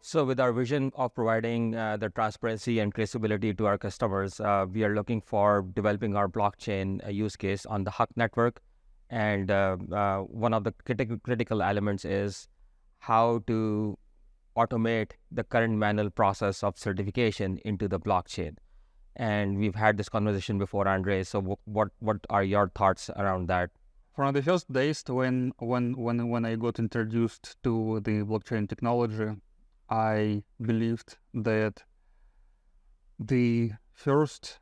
So with our vision of providing the transparency and traceability to our customers, we are looking for developing our blockchain use case on the HAQQ network. And one of the critical elements is how to automate the current manual process of certification into the blockchain. And we've had this conversation before, Andre. So what are your thoughts around that? From the first days when I got introduced to the blockchain technology, I believed that the first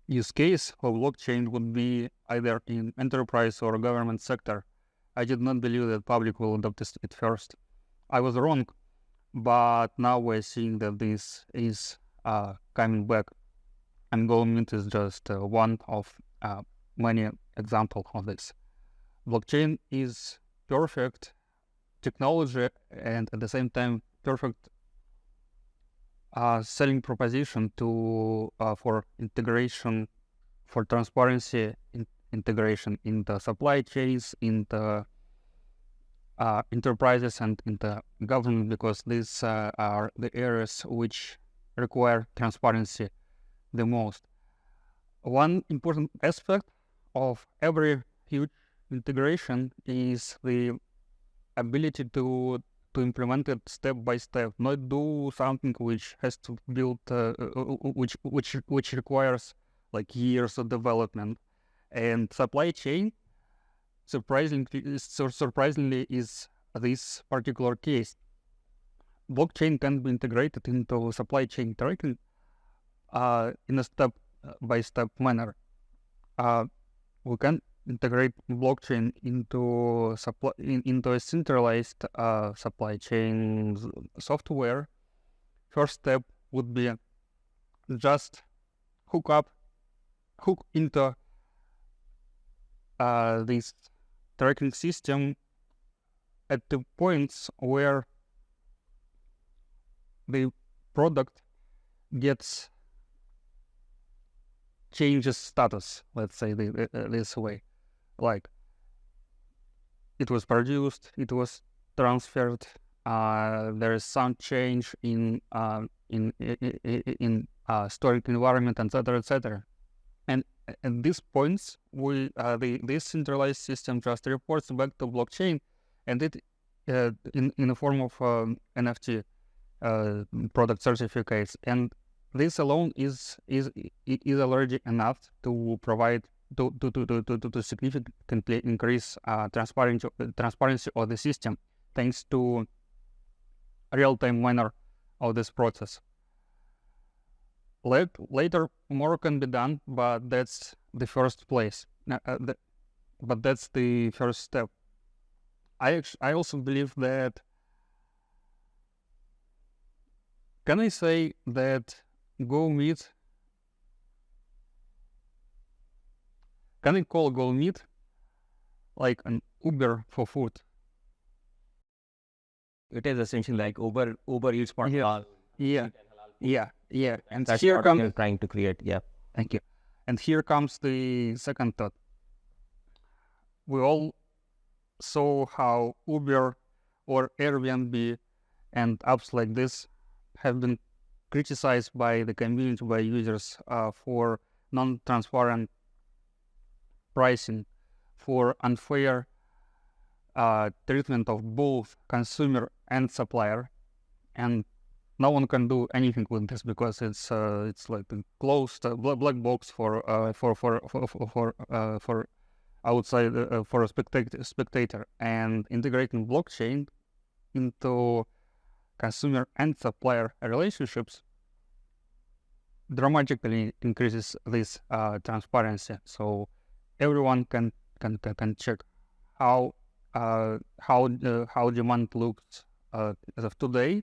use case of blockchain would be either in enterprise or government sector. I did not believe that public will adopt it first. I was wrong, but now we're seeing that this is coming back, and GoMeat is just one of many examples of this. Blockchain is perfect technology and at the same time perfect selling proposition to for integration, for transparency, integration in the supply chains, in the enterprises and in the government, because these are the areas which require transparency the most. One important aspect of every huge integration is the ability to implement it step by step, not do something which has to build, which requires like years of development. And supply chain, surprisingly, is this particular case. Blockchain can be integrated into supply chain tracking in a step-by-step manner. We can integrate blockchain into a centralized supply chain software. First step would be just hook into this tracking system at the points where the product changes status, let's say this way. Like, it was produced, it was transferred, there is some change in storage environment, etc., etc. And at these points, this centralized system just reports back to blockchain, and it in the form of NFT product certificates. And this alone is already enough to provide to significantly increase transparency of the system, thanks to real-time manner of this process. Later, more can be done, but that's the first place. But that's the first step. I also believe that. Can I say that GoMeat? Can I call GoMeat like an Uber for food? It is essentially like Uber Eats for halal. Yeah. And That's here what comes we're trying to create. Yeah. Thank you. And here comes the second thought. We all saw how Uber or Airbnb and apps like this have been criticized by the community, by users, for non-transparent pricing, for unfair treatment of both consumer and supplier, and no one can do anything with this because it's like a closed black box for outside for a spectator. And integrating blockchain into consumer and supplier relationships dramatically increases this transparency. So everyone can check how demand looks as of today,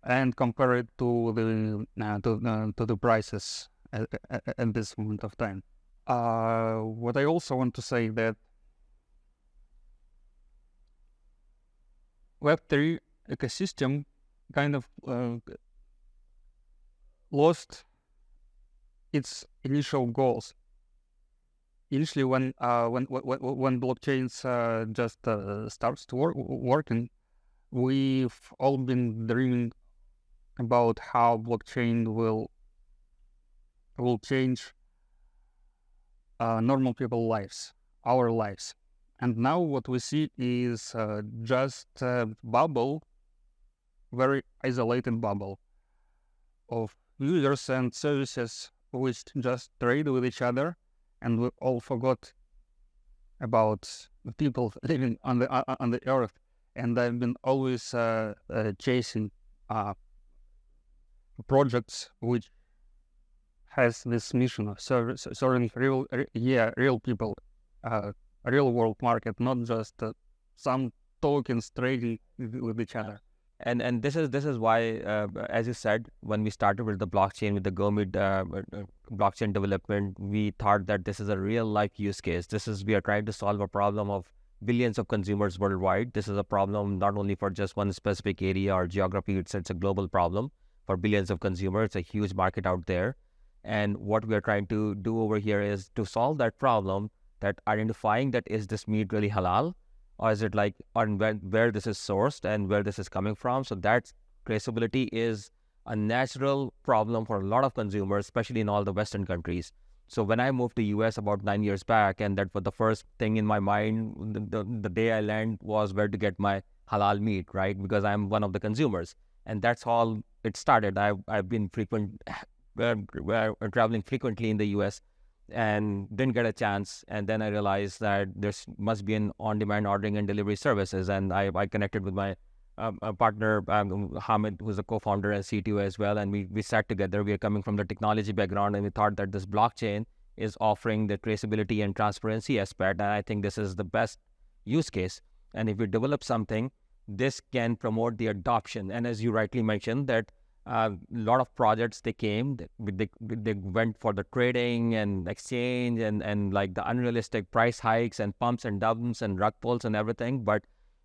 and compare it to the prices at this moment of time. What I also want to say that Web3 ecosystem kind of lost its initial goals. Initially, when blockchains just starts to working, we've all been dreaming about how blockchain will change normal people's lives, our lives. And now what we see is just a bubble, very isolated bubble of users and services which just trade with each other, and we all forgot about the people living on the earth. And I've been always chasing projects which has this mission of serving real people, real world market, not just some tokens trading with each other. And this is why, as you said, when we started with the blockchain, with the GoMeat blockchain development, we thought that this is a real life use case. We are trying to solve a problem of billions of consumers worldwide. This is a problem not only for just one specific area or geography. It's a global problem for billions of consumers. It's a huge market out there. And what we are trying to do over here is to solve that problem, that identifying that is this meat really halal, or is it like on where this is sourced and where this is coming from. So that traceability is a natural problem for a lot of consumers, especially in all the Western countries. So when I moved to US about 9 years back, and that was the first thing in my mind, the day I landed was where to get my halal meat, right? Because I'm one of the consumers. And that's how it started. I've been traveling frequently in the US and didn't get a chance. And then I realized that there must be an on-demand ordering and delivery services. And I connected with my partner, Hamid, who's a co-founder and CTO as well. And we sat together. We are coming from the technology background, and we thought that this blockchain is offering the traceability and transparency aspect. And I think this is the best use case. And if we develop something, this can promote the adoption. And as you rightly mentioned, that a lot of projects, they went for the trading and exchange and like the unrealistic price hikes and pumps and dumps and rug pulls and everything. But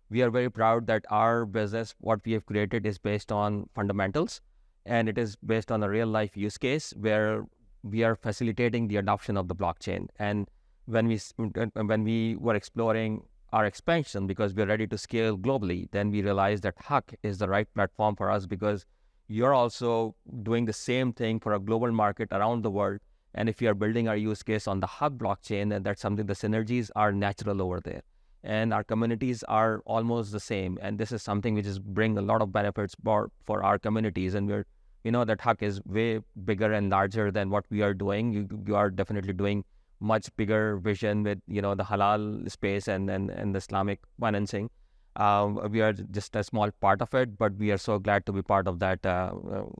we are very proud that our business, what we have created, is based on fundamentals, and it is based on a real life use case where we are facilitating the adoption of the blockchain. And when we were exploring our expansion, because we're ready to scale globally, then we realized that HAQQ is the right platform for us, because you're also doing the same thing for a global market around the world. And if you are building our use case on the HAQQ blockchain, then that's something, the synergies are natural over there. And our communities are almost the same. And this is something which is bring a lot of benefits for our communities. And we know that HAQQ is way bigger and larger than what we are doing. You are definitely doing much bigger vision with, the halal space and the Islamic financing. We are just a small part of it, but we are so glad to be part of that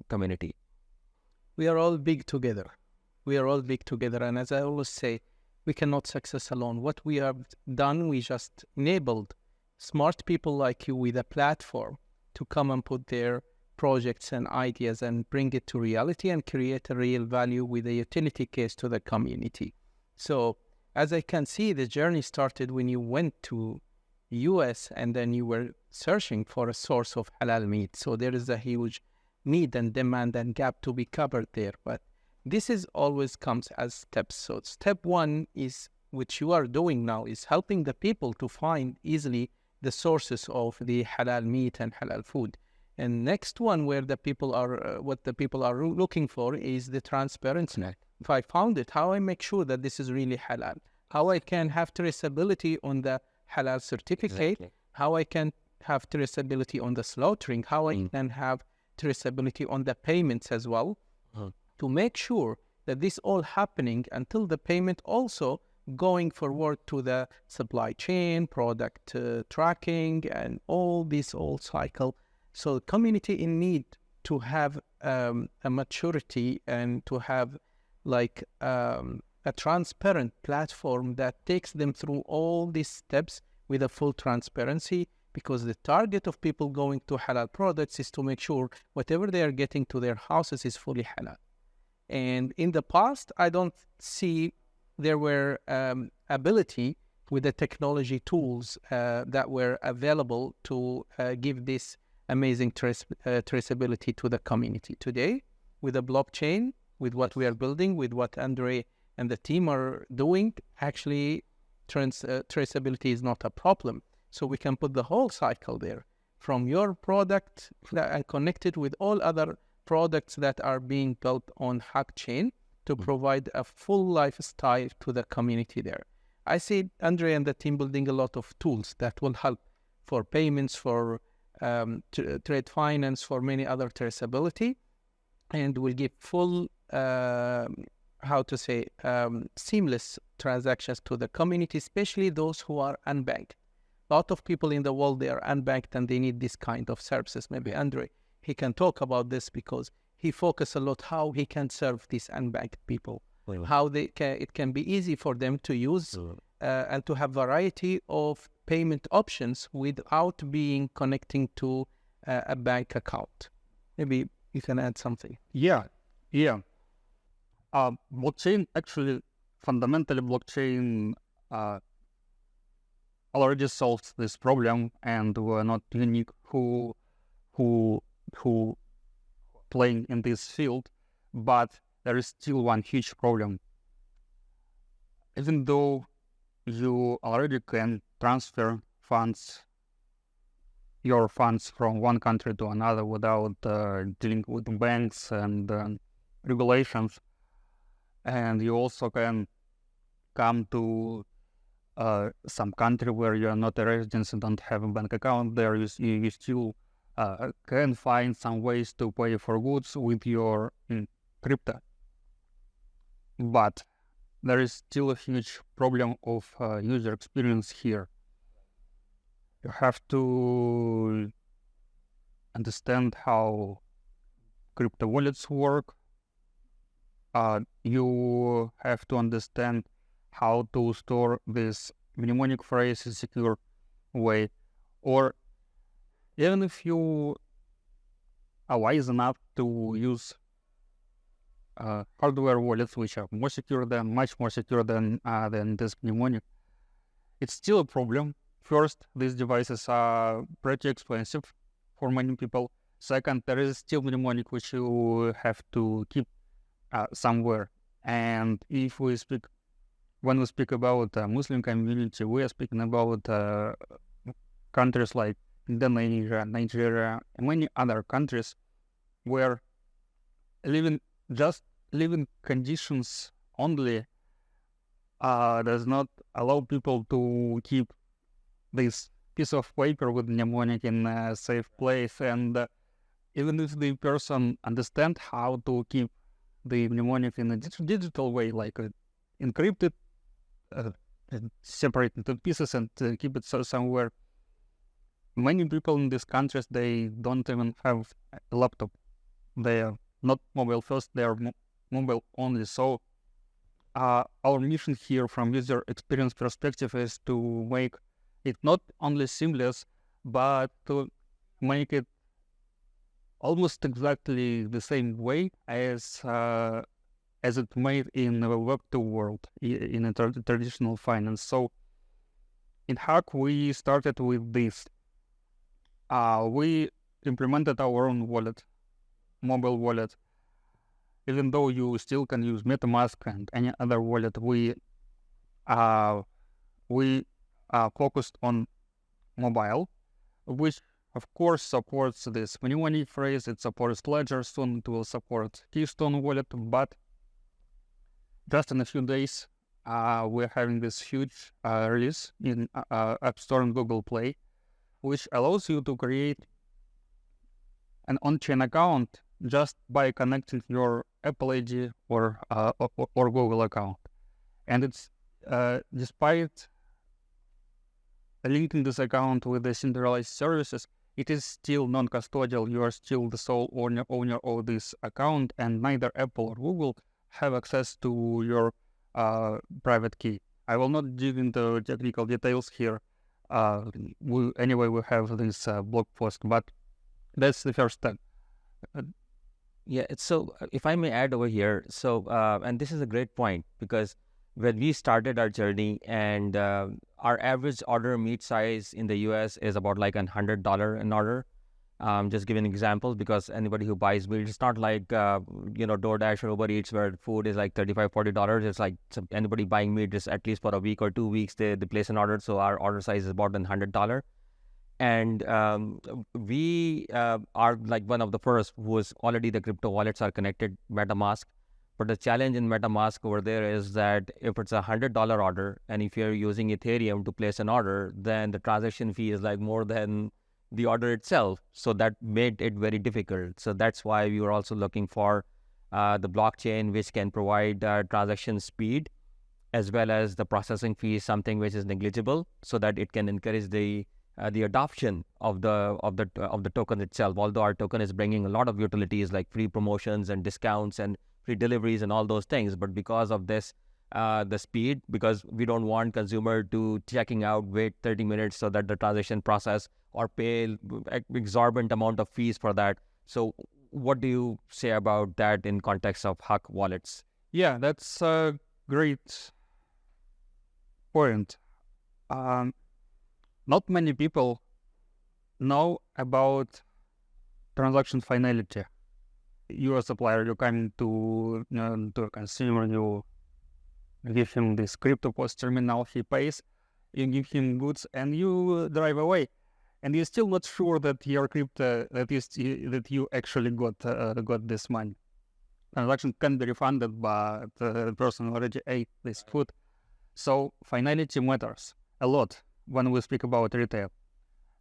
community. We are all big together. We are all big together. And as I always say, we cannot success alone. What we have done, we just enabled smart people like you with a platform to come and put their projects and ideas and bring it to reality and create a real value with a utility case to the community. So as I can see, the journey started when you went to US and then you were searching for a source of halal meat. So there is a huge need and demand and gap to be covered there. But this is always comes as steps. So step one is, which you are doing now, is helping the people to find easily the sources of the halal meat and halal food. And next one, where the people are, what the people are looking for is the transparency. If I found it, how I make sure that this is really halal, how I can have traceability on the halal certificate, how I can have traceability on the slaughtering, how I can have traceability on the payments as well, to make sure that this all happening until the payment, also going forward to the supply chain, product tracking, and all this whole cycle. So community in need to have a maturity and to have like a transparent platform that takes them through all these steps with a full transparency, because the target of people going to halal products is to make sure whatever they are getting to their houses is fully halal. And in the past, I don't see there were ability with the technology tools that were available to give this amazing traceability to the community. Today, with the blockchain, with what we are building, with what Andre and the team are doing, actually traceability is not a problem. So we can put the whole cycle there. from your product and connect it with all other products that are being built on HAQQ chain to provide a full lifestyle to the community there. I see Andre and the team building a lot of tools that will help for payments, for trade finance, for many other traceability, and will give full, seamless transactions to the community, especially those who are unbanked. A lot of people in the world, they are unbanked and they need this kind of services. Maybe Andre, he can talk about this because he focuses a lot how he can serve these unbanked people, how it can be easy for them to use and to have variety of payment options without being connecting to a bank account. Maybe you can add something. Yeah. Blockchain, actually, fundamentally, blockchain already solves this problem, and we're not unique who playing in this field, but there is still one huge problem. Even though you already can transfer your funds from one country to another without dealing with banks and regulations, and you also can come to some country where you are not a resident and don't have a bank account. There you still can find some ways to pay for goods with your crypto. But there is still a huge problem of user experience here. You have to understand how crypto wallets work. You have to understand how to store this mnemonic phrase in a secure way. Or even if you are wise enough to use hardware wallets, which are much more secure than this mnemonic, it's still a problem. First, these devices are pretty expensive for many people. Second, there is still mnemonic which you have to keep somewhere. And when we speak about Muslim community, we are speaking about countries like Indonesia, Nigeria, and many other countries where living conditions only does not allow people to keep this piece of paper with mnemonic in a safe place. And even if the person understands how to keep the mnemonic in a digital way, like encrypted, separate into pieces and keep it somewhere, many people in these countries, they don't even have a laptop. They are not mobile first, they are mobile only. So our mission here from user experience perspective is to make it not only seamless, but to make it almost exactly the same way as it made in the Web2 world, in a traditional finance. So in HAQQ, we started with this. We implemented our own wallet, mobile wallet. Even though you still can use MetaMask and any other wallet, we focused on mobile, which of course supports this mnemonic phrase. It supports Ledger, soon it will support Keystone wallet, but just in a few days, we're having this huge release in App Store and Google Play, which allows you to create an on-chain account just by connecting your Apple ID or Google account. And it's despite linking this account with the centralized services, it is still non-custodial. You are still the sole owner of this account, and neither Apple or Google have access to your private key. I will not dig into technical details here. We have this blog post, but that's the first step. So if I may add over here, and this is a great point, because when we started our journey, and our average order meat size in the US is about like $100 an order. Just giving an example, because anybody who buys meat, it's not like DoorDash or Uber Eats where food is like $35-40. It's like anybody buying meat just at least for a week or 2 weeks they place an order. So our order size is about $100. And we are like one of the first who is already the crypto wallets are connected MetaMask. But the challenge in MetaMask over there is that if it's $100 order, and if you're using Ethereum to place an order, then the transaction fee is like more than the order itself. So that made it very difficult. So that's why we were also looking for the blockchain, which can provide transaction speed as well as the processing fee is something which is negligible, so that it can encourage the adoption of the token itself. Although our token is bringing a lot of utilities like free promotions and discounts and free deliveries and all those things, but because of this, the speed, because we don't want consumer to checking out, wait 30 minutes so that the transaction process or pay exorbitant amount of fees for that. So what do you say about that in context of HAQQ wallets? Yeah, that's a great point. Not many people know about transaction finality. You're a supplier, you're coming to a consumer, you give him this crypto post terminal, he pays, you give him goods, and you drive away. And you're still not sure that your crypto, that you actually got this money. Transaction can be refunded, but the person already ate this food. So finality matters a lot when we speak about retail.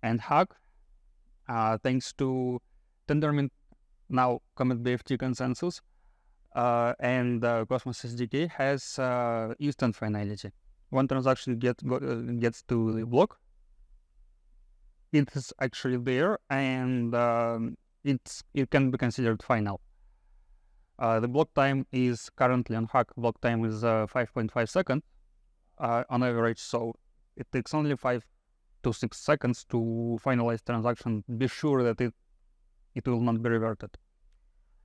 And HAQQ, thanks to Tendermint, now Comet BFT consensus, and Cosmos Siddiqi has instant finality. One transaction gets to the block, it is actually there, and it can be considered final. The block time is currently on HAQQ. Block time is 5.5 seconds on average, so it takes only 5 to 6 seconds to finalize transaction. Be sure that it will not be reverted.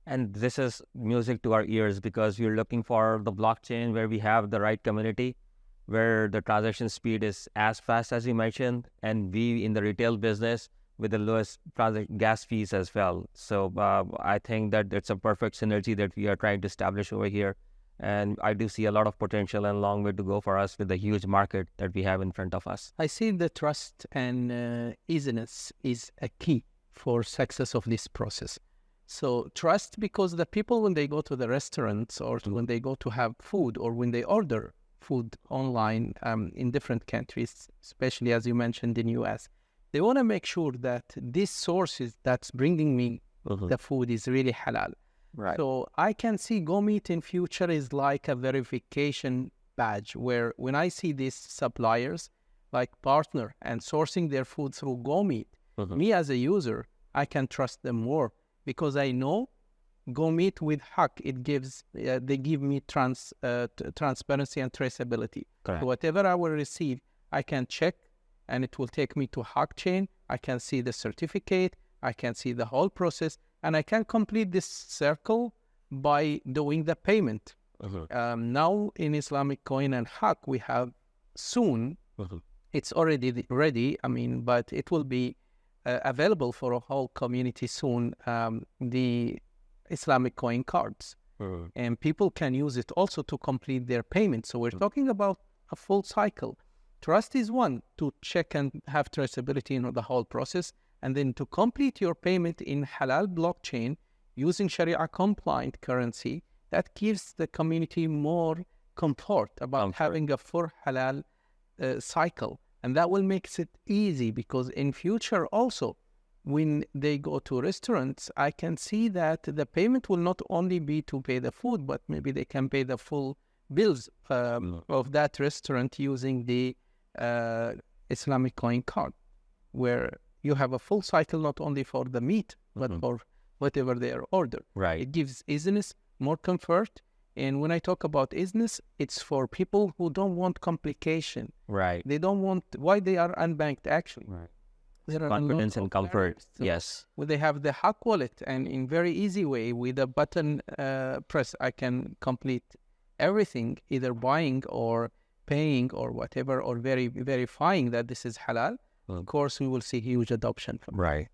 And this is music to our ears, because we're looking for the blockchain where we have the right community, where the transaction speed is as fast as you mentioned, and we in the retail business with the lowest gas fees as well. So I think that it's a perfect synergy that we are trying to establish over here. And I do see a lot of potential and a long way to go for us with the huge market that we have in front of us. I see the trust and easiness is a key for success of this process. So trust, because the people, when they go to the restaurants or when they go to have food or when they order food online in different countries, especially as you mentioned in US, they want to make sure that this source that's bringing me the food is really halal. Right. So I can see GoMeat in future is like a verification badge, where when I see these suppliers like partner and sourcing their food through GoMeat, me as a user, I can trust them more, because I know GoMeat with HAQQ, it gives they give me transparency and traceability. Correct. So whatever I will receive, I can check, and it will take me to HAQQ chain. I can see the certificate, I can see the whole process, and I can complete this circle by doing the payment. Now in Islamic Coin and HAQQ, we have soon, it's already ready, but it will be available for a whole community soon, the Islamic Coin cards. And people can use it also to complete their payment. So we're talking about a full cycle. Trust is one, to check and have traceability in the whole process, and then to complete your payment in halal blockchain using Sharia compliant currency. That gives the community more comfort about having a full halal cycle, and that will make it easy, because in future also, when they go to restaurants, I can see that the payment will not only be to pay the food, but maybe they can pay the full bills of that restaurant using the Islamic Coin card, where you have a full cycle not only for the meat, but for whatever they are ordered. Right. It gives easiness, more comfort. And when I talk about easiness, it's for people who don't want complication. Right. They don't want, why they are unbanked actually. Right. There are Confidence and comfort. So yes. when they have the HAQQ wallet, and in very easy way with a button press, I can complete everything, either buying or paying or whatever, or verifying that this is halal. Of course, we will see huge adoption from Right.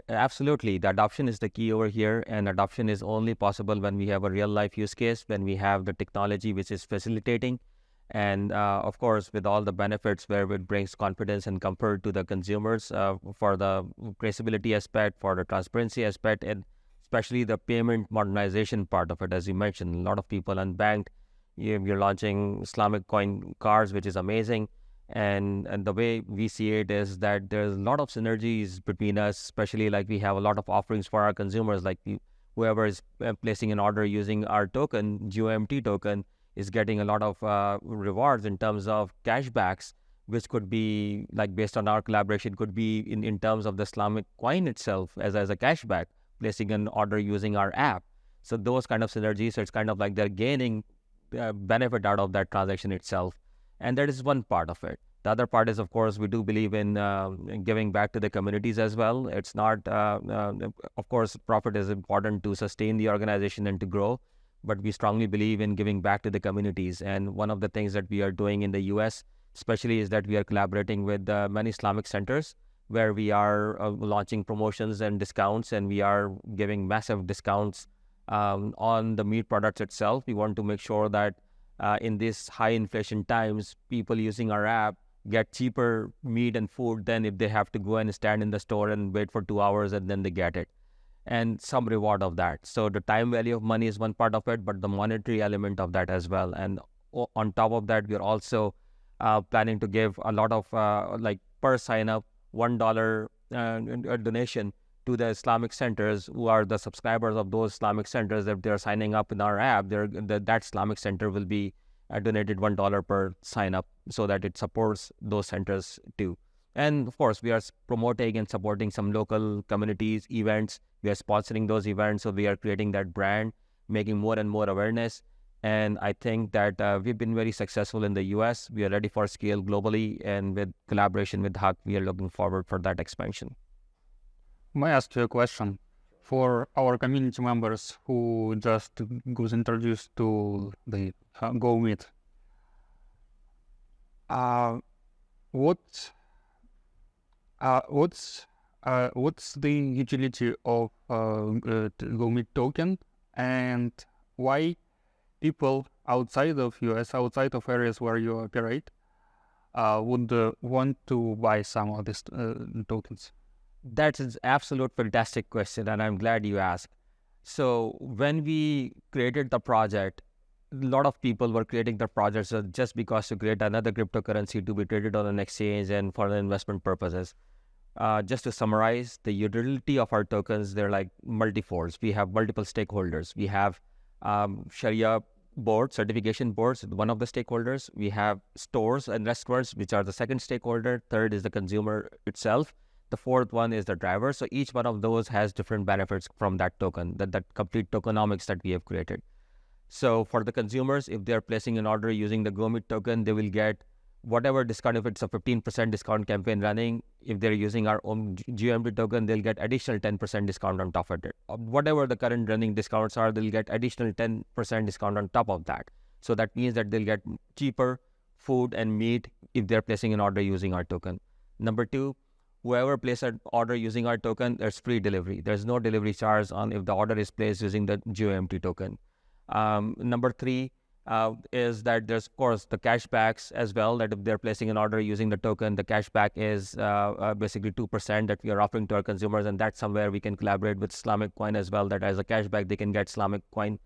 Absolutely. The adoption is the key over here, and adoption is only possible when we have a real life use case, when we have the technology which is facilitating. And of course, with all the benefits where it brings confidence and comfort to the consumers for the traceability aspect, for the transparency aspect, and especially the payment modernization part of it. As you mentioned, a lot of people unbanked. You're launching Islamic coin cards, which is amazing. And the way we see it is that there's a lot of synergies between us, especially like we have a lot of offerings for our consumers, like whoever is placing an order using our token, GOMT token, is getting a lot of rewards in terms of cashbacks, which could be like based on our collaboration, could be in terms of the Islamic coin itself as a cashback, placing an order using our app. So those kind of synergies, so it's kind of like they're gaining benefit out of that transaction itself. And that is one part of it. The other part is, of course, we do believe in giving back to the communities as well. It's not, of course, profit is important to sustain the organization and to grow, but we strongly believe in giving back to the communities. And one of the things that we are doing in the US, especially, is that we are collaborating with many Islamic centers where we are launching promotions and discounts, and we are giving massive discounts on the meat products itself. We want to make sure that in these high inflation times, people using our app get cheaper meat and food than if they have to go and stand in the store and wait for 2 hours and then they get it, and some reward of that. So the time value of money is one part of it, but the monetary element of that as well. And on top of that, we're also planning to give a lot of like per sign up $1 donation to the Islamic centers who are the subscribers of those Islamic centers. If they're signing up in our app, that Islamic center will be donated $1 per sign up, so that it supports those centers too. And of course, we are promoting and supporting some local communities, events. We are sponsoring those events, so we are creating that brand, making more and more awareness. And I think that we've been very successful in the US. We are ready for scale globally, and with collaboration with HAQQ, we are looking forward for that expansion. May I ask you a question? For our community members who just got introduced to the GoMeat, what's the utility of GoMeat token, and why people outside of US, outside of areas where you operate, would want to buy some of these tokens? That's an absolute fantastic question, and I'm glad you asked. So when we created the project, a lot of people were creating the projects just because to create another cryptocurrency to be traded on an exchange and for the investment purposes. Just to summarize, the utility of our tokens, they're like multi-folds. We have multiple stakeholders. We have Sharia board, certification boards, one of the stakeholders. We have stores and restaurants, which are the second stakeholder. Third is the consumer itself. The fourth one is the driver. So each one of those has different benefits from that token, that complete tokenomics that we have created. So for the consumers, if they're placing an order using the GoMeat token, they will get whatever discount. If it's a 15% discount campaign running, if they're using our own GMT token, they'll get additional 10% discount on top of it. Whatever the current running discounts are, they'll get additional 10% discount on top of that. So that means that they'll get cheaper food and meat if they're placing an order using our token. Number two, whoever places an order using our token, there's free delivery. There's no delivery charge on if the order is placed using the GOMT token. Number three is that there's, of course, the cashbacks as well, that if they're placing an order using the token, the cashback is basically 2% that we are offering to our consumers, and that's somewhere we can collaborate with Islamic coin as well, that as a cashback, they can get Islamic coin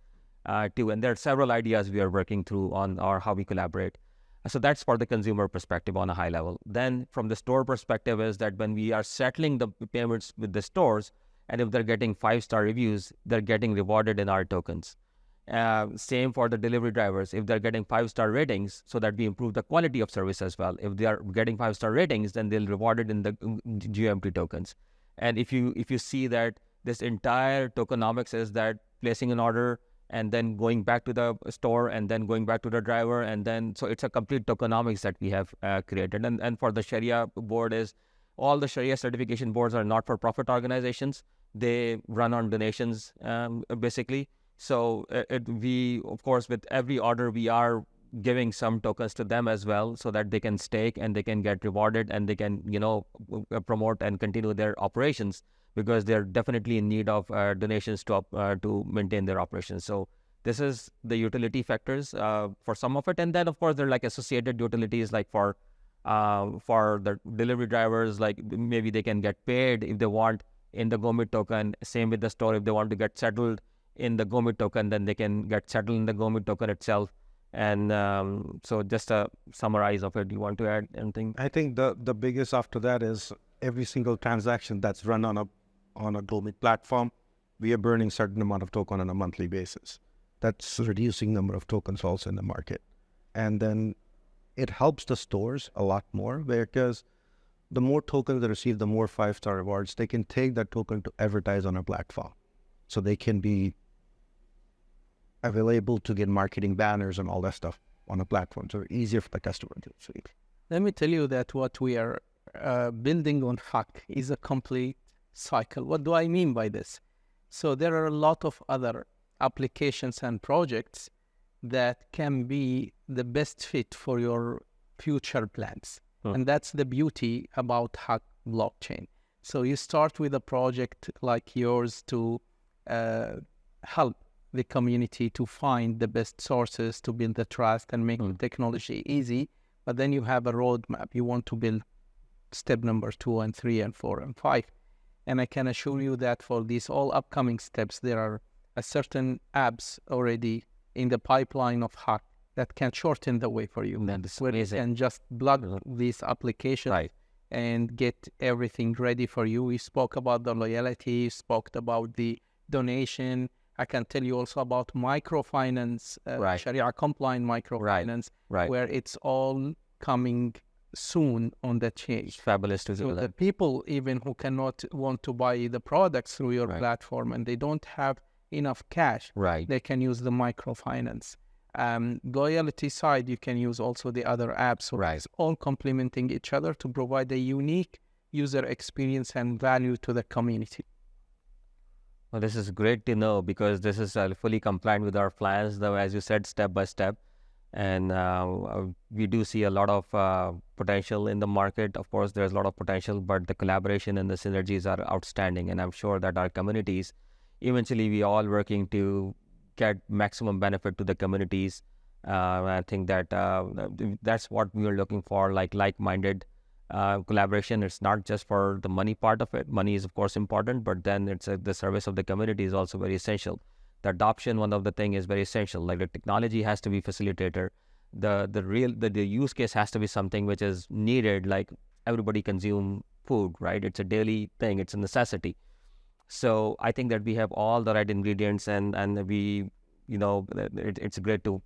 too. And there are several ideas we are working through on or how we collaborate. So that's for the consumer perspective on a high level. Then from the store perspective is that when we are settling the payments with the stores, and if they're getting 5-star reviews, they're getting rewarded in our tokens. Same for the delivery drivers. If they're getting 5-star ratings, so that we improve the quality of service as well. If they are getting 5-star ratings, then they'll rewarded in the GMT tokens. And if you see that this entire tokenomics is that placing an order and then going back to the store and then going back to the driver, and then so it's a complete tokenomics that we have created. And for the Sharia board is all the Sharia certification boards are not-for-profit organizations. They run on donations basically. So we, of course, with every order, we are giving some tokens to them as well, so that they can stake and they can get rewarded and they can, promote and continue their operations, because they're definitely in need of donations to maintain their operations. So This is the utility factors for some of it, and then of course there are like associated utilities, like for the delivery drivers, like maybe they can get paid if they want in the GoMeat token. Same with the store, if they want to get settled in the GoMeat token, then they can get settled in the GoMeat token itself. And so just a summarize of it. You want to add anything? I think the biggest after that is every single transaction that's run on a GoMeat platform, we are burning certain amount of token on a monthly basis. That's reducing number of tokens also in the market. And then it helps the stores a lot more, because the more tokens they receive, the more 5-star rewards. They can take that token to advertise on our platform. So they can be available to get marketing banners and all that stuff on a platform. So easier for the customer to see. Let me tell you that what we are building on HAQQ is a complete cycle. What do I mean by this? So there are a lot of other applications and projects that can be the best fit for your future plans. And that's the beauty about HAQQ blockchain. So you start with a project like yours to help the community to find the best sources to build the trust and make the technology easy. But then you have a roadmap. You want to build step number 2 and 3 and 4 and 5. And I can assure you that for these all upcoming steps, there are a certain apps already in the pipeline of HAQQ that can shorten the way for you. That's where you amazing. can just plug these applications Right. and get everything ready for you. We spoke about the loyalty, spoke about the donation. I can tell you also about microfinance, Right. Sharia compliant microfinance, Right. where it's all coming soon on the chain. It's fabulous to So do the that. people even who cannot want to buy the products through your Right. platform and they don't have enough cash, Right. they can use the microfinance. Loyalty side, you can use also the other apps. So Right. it's all complementing each other to provide a unique user experience and value to the community. Well, this is great to know, because this is fully compliant with our plans, though, as you said, step by step. And we do see a lot of potential in the market. Of course, there's a lot of potential, but the collaboration and the synergies are outstanding. And I'm sure that our communities, eventually we all working to get maximum benefit to the communities. I think that that's what we are looking for, like-minded collaboration. It's not just for the money part of it. Money is of course important, but then it's the service of the community is also very essential. The adoption, one of the thing, is very essential. Like the technology has to be facilitator. The use case has to be something which is needed. Like everybody consume food, right? It's a daily thing. It's a necessity. So I think that we have all the right ingredients, and we, it's great to,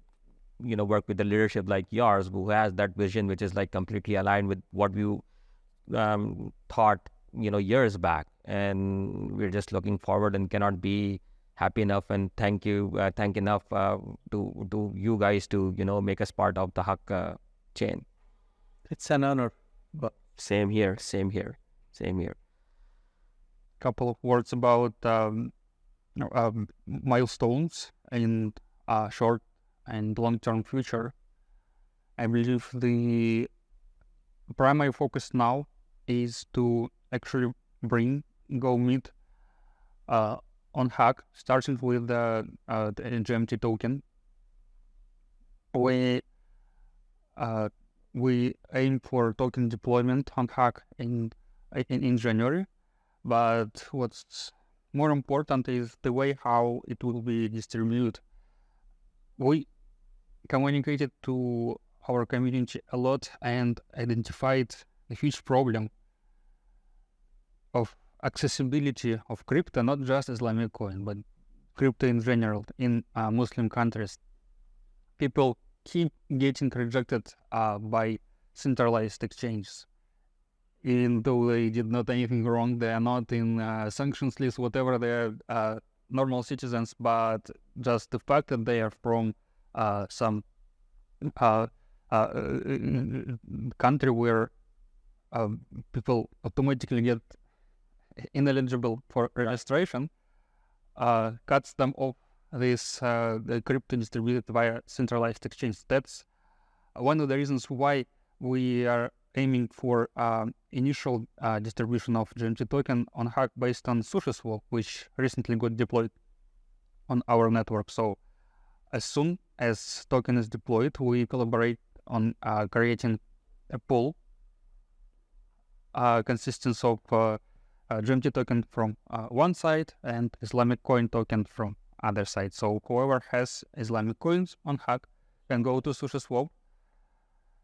work with the leadership like yours, who has that vision, which is like completely aligned with what you thought, years back. And we're just looking forward and cannot be happy enough and thank enough to you guys to, make us part of the HAQQ chain. It's an honor. But Same here. Couple of words about milestones in short and long-term future. I believe the primary focus now is to actually bring GoMeat on HAQQ, starting with the GMT token. We aim for token deployment on HAQQ in January, but what's more important is the way how it will be distributed. We communicated to our community a lot and identified a huge problem of accessibility of crypto, not just Islamic coin, but crypto in general in Muslim countries. People keep getting rejected by centralized exchanges. Even though they did not anything wrong, they are not in sanctions list, whatever, they are normal citizens, but just the fact that they are from some country where people automatically get ineligible for registration cuts them off this the crypto distributed via centralized exchange. That's one of the reasons why we are aiming for initial distribution of GMT token on HAQQ based on SushiSwap, which recently got deployed on our network. So as soon as token is deployed, we collaborate on creating a pool consisting of GMT token from one side and Islamic coin token from other side. So whoever has Islamic coins on HAQQ can go to SushiSwap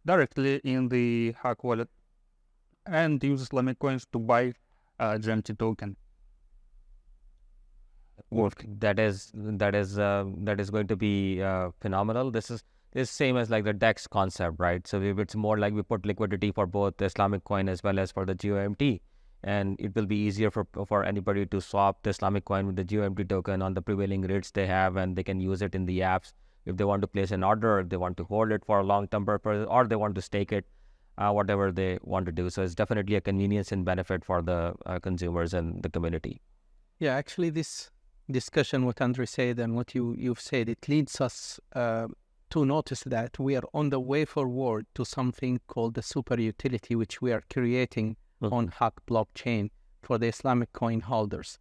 directly in the HAQQ wallet and use Islamic coins to buy GMT token. That is going to be phenomenal. This is same as like the DEX concept, right? So it's more like we put liquidity for both the Islamic coin as well as for the GOMT, and it will be easier for anybody to swap the Islamic coin with the GOMT token on the prevailing rates they have, and they can use it in the apps if they want to place an order, if they want to hold it for a long-term purpose, or they want to stake it, whatever they want to do. So it's definitely a convenience and benefit for the consumers and the community. Yeah, actually, this discussion, what Andre said and what you've said, it leads us to notice that we are on the way forward to something called the super utility, which we are creating on HAQQ blockchain for the Islamic coin holders.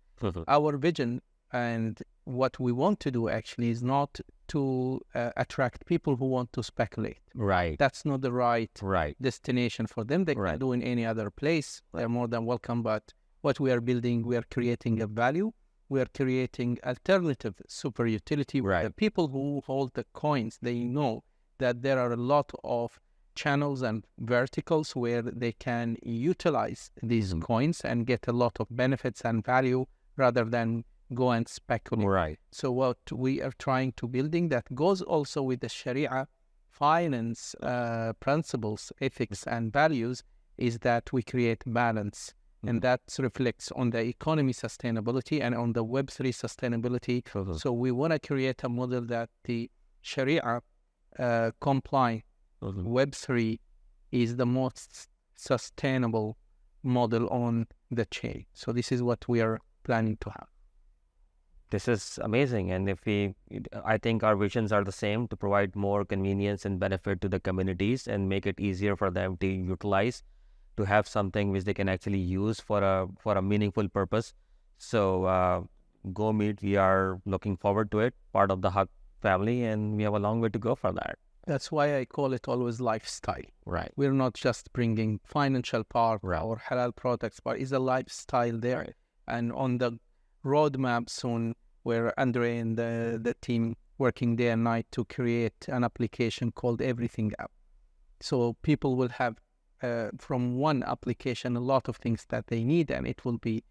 Our vision and what we want to do actually is not to attract people who want to speculate. Right. That's not the right destination for them. They can do in any other place. They're more than welcome. But what we are building, we are creating a value. We are creating alternative super utility. The people who hold the coins, they know that there are a lot of channels and verticals where they can utilize these coins and get a lot of benefits and value rather than go and speculate. So what we are trying to building that goes also with the Sharia finance principles, ethics and values is that we create balance. And that reflects on the economy sustainability and on the Web3 sustainability. So we want to create a model that the Sharia compliant Web3 is the most sustainable model on the chain. So this is what we are planning to have. This is amazing. And I think our visions are the same, to provide more convenience and benefit to the communities and make it easier for them to utilize, to have something which they can actually use for a meaningful purpose. So GoMeat, we are looking forward to it, part of the HAQQ family, and we have a long way to go for that. That's why I call it always lifestyle. Right. We're not just bringing financial part or halal products, but it's a lifestyle there. And on the roadmap soon, where Andre and the team working day and night to create an application called Everything App. So people will have from one application a lot of things that they need, and it will be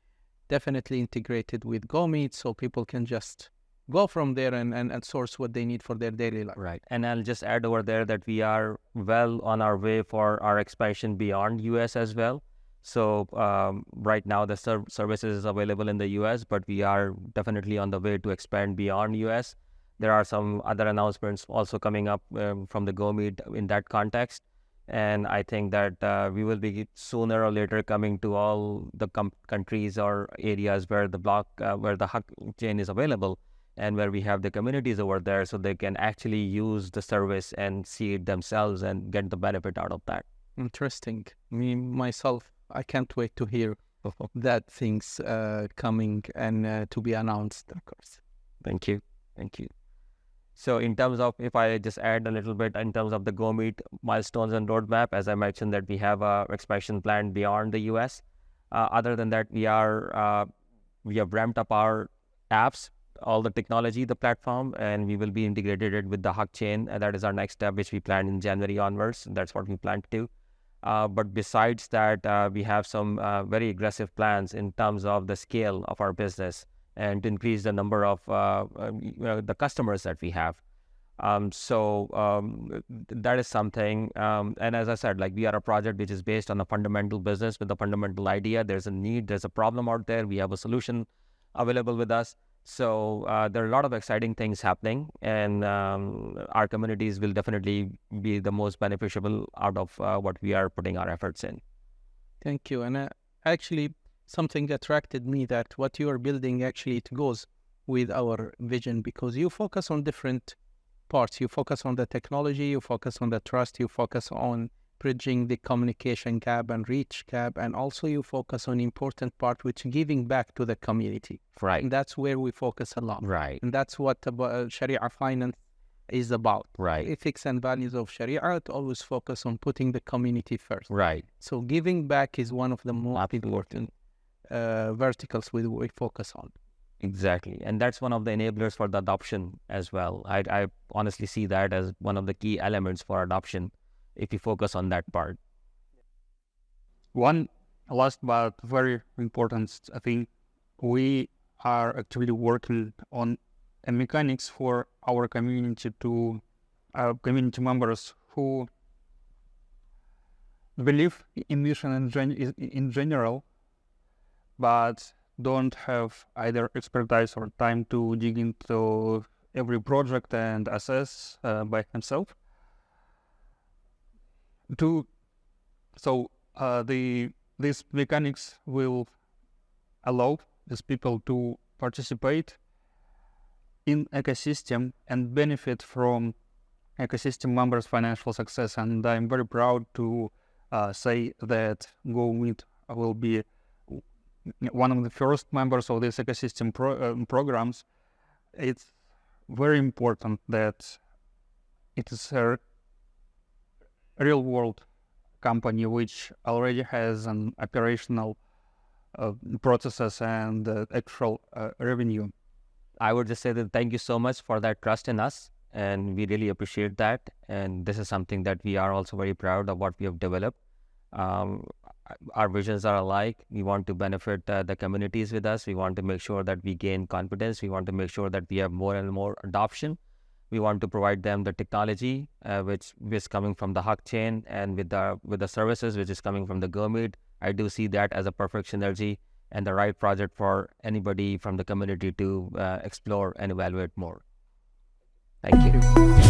definitely integrated with GoMeat, so people can just go from there and source what they need for their daily life. Right. And I'll just add over there that we are well on our way for our expansion beyond US as well. So right now the service is available in the US, but we are definitely on the way to expand beyond US. There are some other announcements also coming up from the GoMeat in that context. And I think that we will be sooner or later coming to all the countries or areas where the HAQQ chain is available and where we have the communities over there, so they can actually use the service and see it themselves and get the benefit out of that. Interesting. Me, myself, I can't wait to hear that things coming and to be announced, of course. Thank you. So in terms of, if I just add a little bit in terms of the GoMeat milestones and roadmap, as I mentioned that we have a expansion plan beyond the US. Other than that, we have ramped up our apps, all the technology, the platform, and we will be integrated with the HAQQ chain. And that is our next step, which we plan in January onwards. That's what we plan to do. But besides that, we have some very aggressive plans in terms of the scale of our business and to increase the number of the customers that we have. So that is something. And as I said, like, we are a project which is based on a fundamental business with a fundamental idea. There's a need, there's a problem out there. We have a solution available with us. So there are a lot of exciting things happening, and our communities will definitely be the most beneficial out of what we are putting our efforts in. Thank you. And actually, something attracted me that what you are building, actually, it goes with our vision, because you focus on different parts. You focus on the technology, you focus on the trust, you focus on bridging the communication gap and reach gap, and also you focus on important part, which giving back to the community. Right. And that's where we focus a lot. Right. And that's what Sharia finance is about. Right. Ethics and values of Sharia to always focus on putting the community first. Right. So giving back is one of the most important verticals we focus on. Exactly. And that's one of the enablers for the adoption as well. I honestly see that as one of the key elements for adoption if you focus on that part. One last but very important thing, we are actually working on a mechanics for our community to community members who believe in mission in general, but don't have either expertise or time to dig into every project and assess by himself. These mechanics will allow these people to participate in ecosystem and benefit from ecosystem members' financial success. And I'm very proud to say that GoMeat will be one of the first members of this ecosystem programs. It's very important that it is a real-world company which already has an operational processes and actual revenue. I would just say that thank you so much for that trust in us, and we really appreciate that. And this is something that we are also very proud of what we have developed. Our visions are alike. We want to benefit the communities with us. We want to make sure that we gain confidence. We want to make sure that we have more and more adoption. We want to provide them the technology, which is coming from the HAQQ chain, and with the services, which is coming from the GoMeat. I do see that as a perfect synergy and the right project for anybody from the community to explore and evaluate more. Thank you.